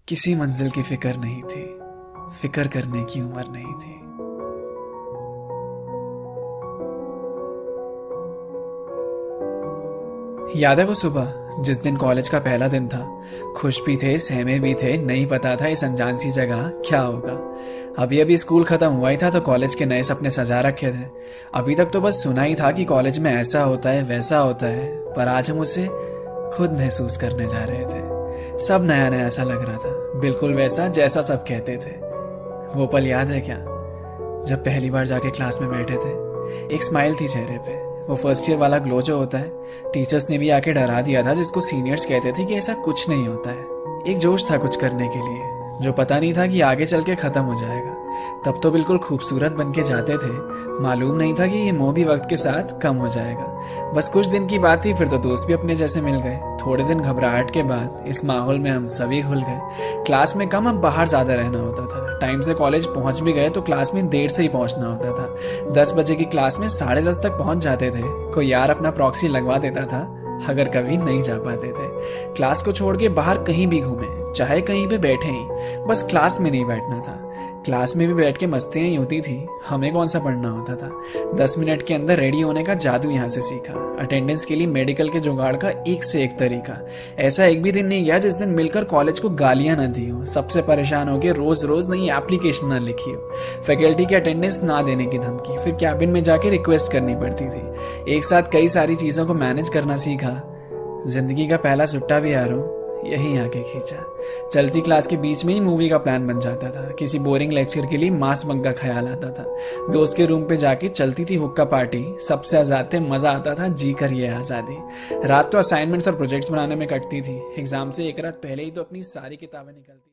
किसी मंजिल की फिक्र नहीं थी, फिक्र करने की उम्र नहीं थी। याद है वो सुबह जिस दिन कॉलेज का पहला दिन था। खुश भी थे, सहमे भी थे, नहीं पता था इस अनजान सी जगह क्या होगा। अभी अभी स्कूल खत्म हुआ ही था तो कॉलेज के नए सपने सजा रखे थे। अभी तक तो बस सुना ही था कि कॉलेज में ऐसा होता है वैसा होता है, पर आज हम उसे खुद महसूस करने जा रहे थे। सब नया नया सा लग रहा था, बिल्कुल वैसा जैसा सब कहते थे। वो पल याद है क्या, जब पहली बार जाके क्लास में बैठे थे? एक स्माइल थी चेहरे पे, वो फर्स्ट ईयर वाला ग्लो जो होता है। टीचर्स ने भी आके डरा दिया था, जिसको सीनियर्स कहते थे कि ऐसा कुछ नहीं होता है। एक जोश था कुछ करने के लिए, जो पता नहीं था कि आगे चल के खत्म हो जाएगा। तब तो बिल्कुल खूबसूरत बन के जाते थे, मालूम नहीं था कि ये मोह भी वक्त के साथ कम हो जाएगा। बस कुछ दिन की बात थी, फिर तो दोस्त भी अपने जैसे मिल गए। थोड़े दिन घबराहट के बाद इस माहौल में हम सभी घुल गए। क्लास में कम, अब बाहर ज्यादा रहना होता था। टाइम से कॉलेज पहुंच भी गए तो क्लास में देर से ही पहुंचना होता था। 10 बजे की क्लास में 10:30 तक पहुंच जाते थे। कोई यार अपना प्रॉक्सी लगवा देता था अगर कभी नहीं जा पाते थे। क्लास को छोड़ के बाहर कहीं भी घूमे, चाहे कहीं पे बैठे ही, बस क्लास में नहीं बैठना था। क्लास में भी बैठ के मस्तियां ही होती थी, हमें कौन सा पढ़ना होता था। 10 मिनट के अंदर रेडी होने का जादू यहाँ से सीखा। अटेंडेंस के लिए मेडिकल के जुगाड़ का एक से एक तरीका। ऐसा एक भी दिन नहीं गया जिस दिन मिलकर कॉलेज को गालियां न दी हो, सबसे परेशान हो के रोज रोज नई एप्लीकेशन ना लिखी हो, फैकल्टी की अटेंडेंस ना देने की धमकी, फिर कैबिन में जाके रिक्वेस्ट करनी पड़ती थी। एक साथ कई सारी चीजों को मैनेज करना सीखा। जिंदगी का पहला सुट्टा भी यारों यहीं आके खींचा। चलती क्लास के बीच में ही मूवी का प्लान बन जाता था। किसी बोरिंग लेक्चर के लिए मास बंक का ख्याल आता था। दोस्त के रूम पे जाके चलती थी हुक्का पार्टी, सबसे आजाद थे, मजा आता था, जी कर ये आजादी। रात तो असाइनमेंट्स और प्रोजेक्ट्स बनाने में कटती थी। एग्जाम से एक रात पहले ही तो अपनी सारी किताबें निकलती।